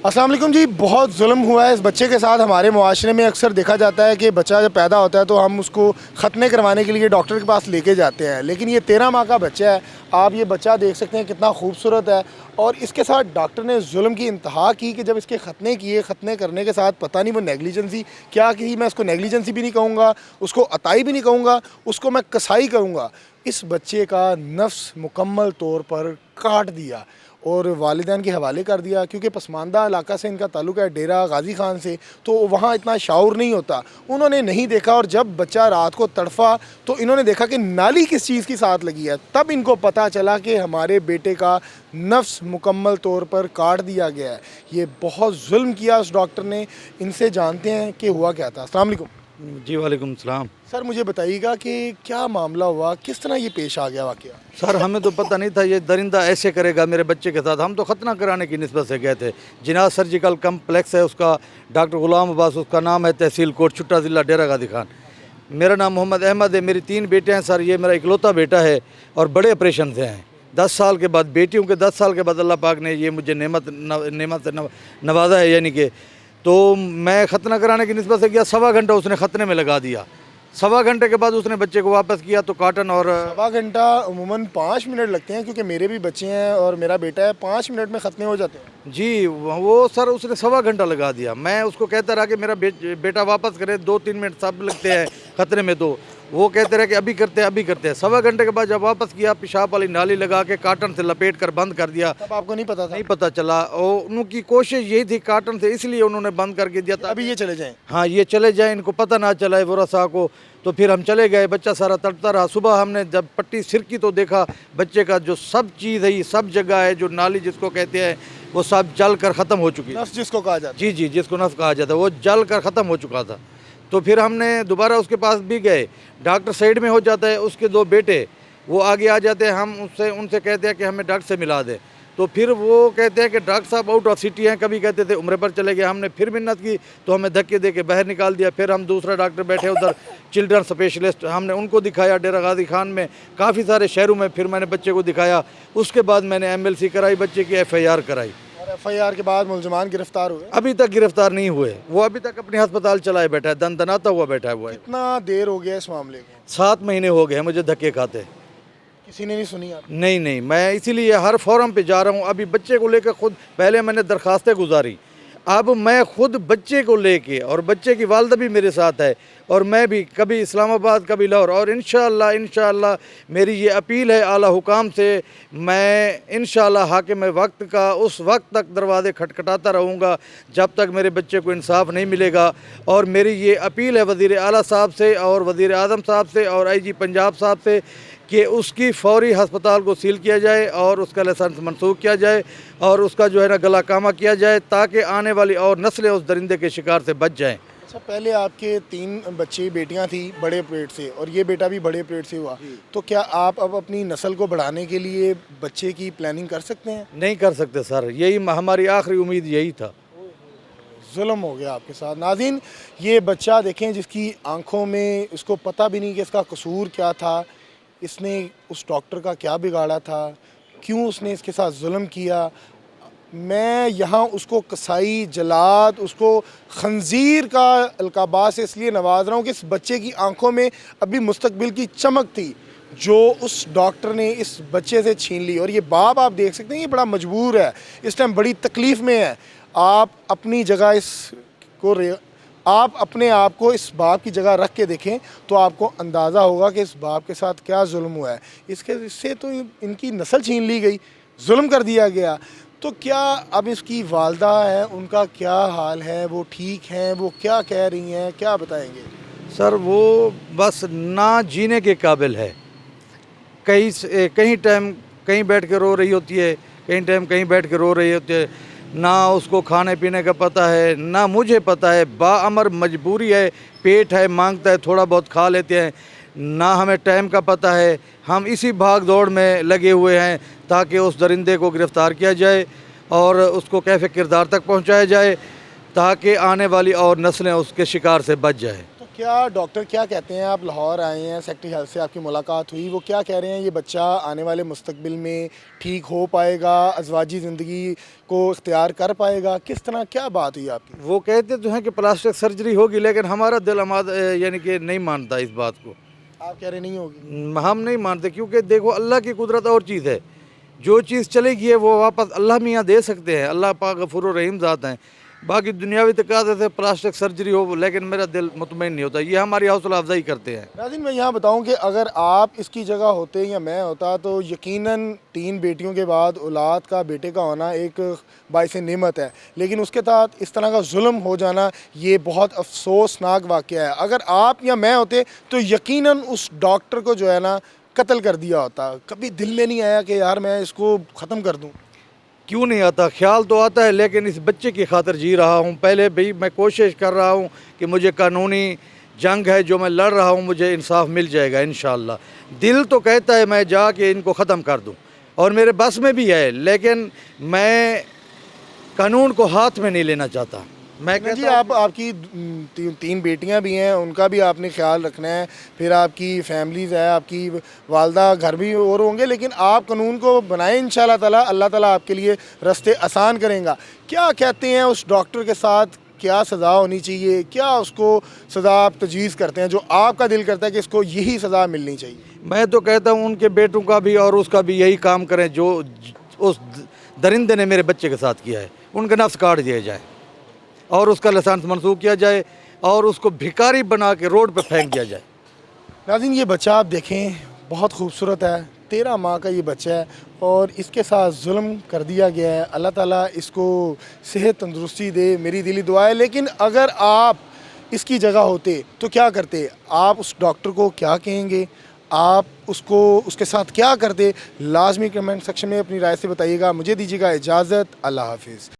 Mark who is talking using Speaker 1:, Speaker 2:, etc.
Speaker 1: अस्सलाम वालेकुम जी। बहुत जुल्म हुआ है इस बच्चे के साथ। हमारे मुआशरे में अक्सर देखा जाता है कि बच्चा जब पैदा होता है तो हम उसको ख़त्ने करवाने के लिए डॉक्टर के पास लेके जाते हैं, लेकिन ये 13 माह का बच्चा है। आप ये बच्चा देख सकते हैं कितना खूबसूरत है, और इसके साथ डॉक्टर ने जुल्म की इंतहा की कि जब इसके ख़त्ने किए, ख़त्ने करने के साथ पता नहीं वो नेगलिजेंसी क्या की, मैं इसको नेगलिजेंसी भी नहीं कहूँगा, उसको अताई भी नहीं कहूँगा, उसको मैं कसाई कहूँगा। इस बच्चे का नफ्स मुकम्मल तौर पर काट दिया और वालिदैन के हवाले कर दिया, क्योंकि पसमानदा इलाका से इनका ताल्लुक है, डेरा गाजी खान से, तो वहाँ इतना शाऊर नहीं होता। उन्होंने नहीं देखा, और जब बच्चा रात को तड़फा तो इन्होंने देखा कि नाली किस चीज़ की साथ लगी है। तब इनको पता चला कि हमारे बेटे का नफ्स मुकम्मल तौर पर काट दिया गया है। ये बहुत जुल्म किया उस डॉक्टर ने। इनसे जानते हैं कि हुआ क्या था। अस्सलाम वालेकुम।
Speaker 2: जी वालेकुम सलाम।
Speaker 1: सर मुझे बताइएगा कि क्या मामला हुआ, किस तरह ये पेश आ गया वाक़या?
Speaker 2: सर हमें तो पता नहीं था ये दरिंदा ऐसे करेगा मेरे बच्चे के साथ। हम तो खतना कराने की निस्बत से गए थे। जिनाज सर्जिकल कम्प्लेक्स है उसका, डॉक्टर गुलाम अब्बास उसका नाम है, तहसील कोट छुट्टा ज़िला डेरा गाजी खान। मेरा नाम मोहम्मद अहमद है। मेरी 3 बेटे हैं सर। ये मेरा इकलौता बेटा है और बड़े ऑपरेशन से हैं। 10 साल के बाद बेटियों के 10 साल के बाद अल्लाह पाक ने ये मुझे नेमत से नवाजा है। यानी कि तो मैं खतना कराने की निस्बत से गया, 1.25 घंटा उसने खतने में लगा दिया। 1.25 घंटे के बाद उसने बच्चे को वापस किया तो काटन और
Speaker 1: 1.25 घंटा अमूमन 5 मिनट लगते हैं, क्योंकि मेरे भी बच्चे हैं और मेरा बेटा है, 5 मिनट में ख़त्मे हो जाते हैं।
Speaker 2: जी वो सर उसने 1.25 घंटा लगा दिया। मैं उसको कहता रहा कि मेरा बेटा वापस करे, 2-3 मिनट सब लगते हैं खतरे में। तो वो कहते रहे कि अभी करते हैं अभी करते हैं। 1.25 घंटे के बाद जब वापस किया, पेशाब वाली नाली लगा के काटन से लपेट कर बंद कर दिया।
Speaker 1: तब आपको नहीं पता था?
Speaker 2: नहीं पता चला, और उनकी कोशिश यही थी काटन से, इसलिए उन्होंने बंद करके दिया था।
Speaker 1: अभी ये चले जाएं।
Speaker 2: हाँ ये चले जाएं, इनको पता ना चला वरसा को। तो फिर हम चले गए, बच्चा सारा तड़पता रहा। सुबह हमने जब पट्टी सिरकी तो देखा बच्चे का जो सब चीज़ है, सब जगह है, जो नाली जिसको कहते हैं, वो सब जल कर ख़त्म हो चुकी है।
Speaker 1: नफ्स जिसको कहा जाता है।
Speaker 2: जी जिसको नफ्स कहा जाता है, वो जल कर ख़त्म हो चुका था। तो फिर हमने दोबारा उसके पास भी गए। डॉक्टर साइड में हो जाता है, उसके 2 बेटे वो आगे आ जाते हैं। हम उनसे कहते हैं कि हमें डॉक्टर से मिला दे। तो फिर वो कहते हैं कि डॉक्टर साहब आउट ऑफ सिटी हैं। कभी कहते थे उम्र पर चले गए। हमने फिर मिन्नत की तो हमें धक्के दे के बाहर निकाल दिया। फिर हम दूसरा डॉक्टर बैठे उधर, चिल्ड्रन स्पेशलिस्ट, हमने उनको दिखाया डेरा गाजी खान में, काफ़ी सारे शहरों में। फिर मैंने बच्चे को दिखाया। उसके बाद मैंने MLC कराई, बच्चे की FIR कराई।
Speaker 1: और FIR के बाद मुलजमान गिरफ्तार हुए?
Speaker 2: अभी तक गिरफ्तार नहीं हुए। वो अभी तक अपने अस्पताल चलाए बैठा है, दनाता हुआ बैठा हुआ है।
Speaker 1: कितना देर हो गया इस मामले को?
Speaker 2: 7 महीने हो गए मुझे धक्के खाते।
Speaker 1: किसी ने नहीं सुनी आप?
Speaker 2: नहीं, मैं इसीलिए हर फोरम पे जा रहा हूँ। अभी बच्चे को लेकर खुद पहले मैंने दरखास्तें गुजारी, अब मैं खुद बच्चे को लेके, और बच्चे की वालदा भी मेरे साथ है, और मैं भी कभी इस्लामाबाद कभी लाहौर। और इंशाअल्लाह मेरी ये अपील है आला हुकाम से, मैं इंशाअल्लाह हाकिम वक्त का उस वक्त तक दरवाज़े खटखटाता रहूँगा जब तक मेरे बच्चे को इंसाफ नहीं मिलेगा। और मेरी ये अपील है वज़ीर आला साहब से और वज़ीर आज़म साहब से और IG पंजाब साहब से कि उसकी फौरी हस्पताल को सील किया जाए और उसका लाइसेंस मनसूख किया जाए और उसका जो है ना गला कामा किया जाए, ताकि आने वाली और नस्लें उस दरिंदे के शिकार से बच जाएं।
Speaker 1: अच्छा, पहले आपके 3 बच्चे बेटियां थी बड़े पेट से, और ये बेटा भी बड़े पेट से हुआ, तो क्या आप अब अपनी नस्ल को बढ़ाने के लिए बच्चे की प्लानिंग कर सकते हैं?
Speaker 2: नहीं कर सकते सर, यही हमारी आखिरी उम्मीद यही था।
Speaker 1: जुल्म हो गया आपके साथ। नाज़रीन, ये बच्चा देखें जिसकी आंखों में, इसको पता भी नहीं कि इसका कसूर क्या था, इसने उस डॉक्टर का क्या बिगाड़ा था, क्यों उसने इसके साथ जुल्म किया। मैं यहाँ उसको कसाई, जलाद, उसको खंजीर का अलकाबा से इसलिए नवाज रहा हूँ कि इस बच्चे की आंखों में अभी मुस्तकबिल की चमक थी, जो उस डॉक्टर ने इस बच्चे से छीन ली। और ये बाप आप देख सकते हैं, ये बड़ा मजबूर है, इस टाइम बड़ी तकलीफ़ में है। आप अपनी जगह आप अपने आप को इस बाप की जगह रख के देखें तो आपको अंदाज़ा होगा कि इस बाप के साथ क्या जुल्म हुआ है। इससे तो इनकी नस्ल छीन ली गई, जुल्म कर दिया गया। तो क्या अब इसकी वालदा है, उनका क्या हाल है, वो ठीक हैं, वो क्या कह रही हैं, क्या बताएंगे?
Speaker 2: सर वो बस ना जीने के काबिल है। कहीं टाइम कहीं बैठ के रो रही होती है, कहीं टाइम कहीं बैठ के रो रही होती है। ना उसको खाने पीने का पता है, ना मुझे पता है। बाअमर मजबूरी है, पेट है, मांगता है, थोड़ा बहुत खा लेते हैं। ना हमें टाइम का पता है। हम इसी भाग दौड़ में लगे हुए हैं ताकि उस दरिंदे को गिरफ़्तार किया जाए और उसको कैफ़े किरदार तक पहुंचाया जाए, ताकि आने वाली और नस्लें उसके शिकार से बच जाए।
Speaker 1: तो کیا ڈاکٹر کیا کہتے ہیں؟ آپ لاہور آئے ہیں، سیکٹری ہیلتھ سے آپ کی ملاقات ہوئی، وہ کیا کہہ رہے ہیں یہ بچہ آنے والے مستقبل میں ٹھیک ہو پائے گا، ازواجی زندگی کو اختیار کر پائے گا؟ کس طرح کیا بات ہوئی آپ کی؟
Speaker 2: وہ کہتے تو ہیں کہ پلاسٹک سرجری ہوگی، لیکن ہمارا دل یعنی کہ نہیں مانتا اس بات کو.
Speaker 1: آپ کہہ رہے نہیں ہوگی؟
Speaker 2: ہم نہیں مانتے، کیونکہ دیکھو اللہ کی قدرت اور چیز ہے. جو چیز چلے گی ہے وہ واپس اللہ میاں دے سکتے ہیں. اللہ پاک غفور و رحیم ذات ہیں. باقی دنیاوی تقاضے سے پلاسٹک سرجری ہو، لیکن میرا دل مطمئن نہیں ہوتا. یہ ہماری حوصلہ افزائی کرتے ہیں.
Speaker 1: ناظرین میں یہاں بتاؤں کہ اگر آپ اس کی جگہ ہوتے یا میں ہوتا تو یقیناً 3 بیٹیوں کے بعد اولاد کا، بیٹے کا ہونا ایک باعث نعمت ہے، لیکن اس کے ساتھ اس طرح کا ظلم ہو جانا یہ بہت افسوسناک واقعہ ہے. اگر آپ یا میں ہوتے تو یقیناً اس ڈاکٹر کو جو ہے نا قتل کر دیا ہوتا. کبھی دل میں نہیں آیا کہ یار میں اس کو ختم کر دوں؟
Speaker 2: کیوں نہیں آتا؟ خیال تو آتا ہے، لیکن اس بچے کی خاطر جی رہا ہوں. پہلے بھی میں کوشش کر رہا ہوں کہ مجھے قانونی جنگ ہے جو میں لڑ رہا ہوں، مجھے انصاف مل جائے گا انشاءاللہ. دل تو کہتا ہے میں جا کے ان کو ختم کر دوں، اور میرے بس میں بھی ہے، لیکن میں قانون کو ہاتھ میں نہیں لینا چاہتا. میں
Speaker 1: جی آپ کی 3 بیٹیاں بھی ہیں، ان کا بھی آپ نے خیال رکھنا ہے، پھر آپ کی فیملیز ہے، آپ کی والدہ گھر بھی اور ہوں گے، لیکن آپ قانون کو بنائیں انشاءاللہ تعالیٰ. اللہ تعالیٰ آپ کے لیے راستے آسان کریں گا. کیا کہتے ہیں اس ڈاکٹر کے ساتھ کیا سزا ہونی چاہیے؟ کیا اس کو سزا آپ تجویز کرتے ہیں جو آپ کا دل کرتا ہے کہ اس کو یہی سزا ملنی چاہیے؟
Speaker 2: میں تو کہتا ہوں ان کے بیٹوں کا بھی اور اس کا بھی یہی کام کریں جو اس درندے نے میرے بچے کے ساتھ کیا ہے. ان کا نفس کاٹ دیا جائے اور اس کا لائسنس منسوخ کیا جائے اور اس کو بھکاری بنا کے روڈ پہ پھینک دیا جائے.
Speaker 1: ناظرین یہ بچہ آپ دیکھیں بہت خوبصورت ہے، 13 ماہ کا یہ بچہ ہے اور اس کے ساتھ ظلم کر دیا گیا ہے. اللہ تعالیٰ اس کو صحت تندرستی دے، میری دلی دعا ہے. لیکن اگر آپ اس کی جگہ ہوتے تو کیا کرتے؟ آپ اس ڈاکٹر کو کیا کہیں گے؟ آپ اس کے ساتھ کیا کرتے؟ لازمی کمنٹ سیکشن میں اپنی رائے سے بتائیے گا. مجھے دیجیے گا اجازت. اللہ حافظ.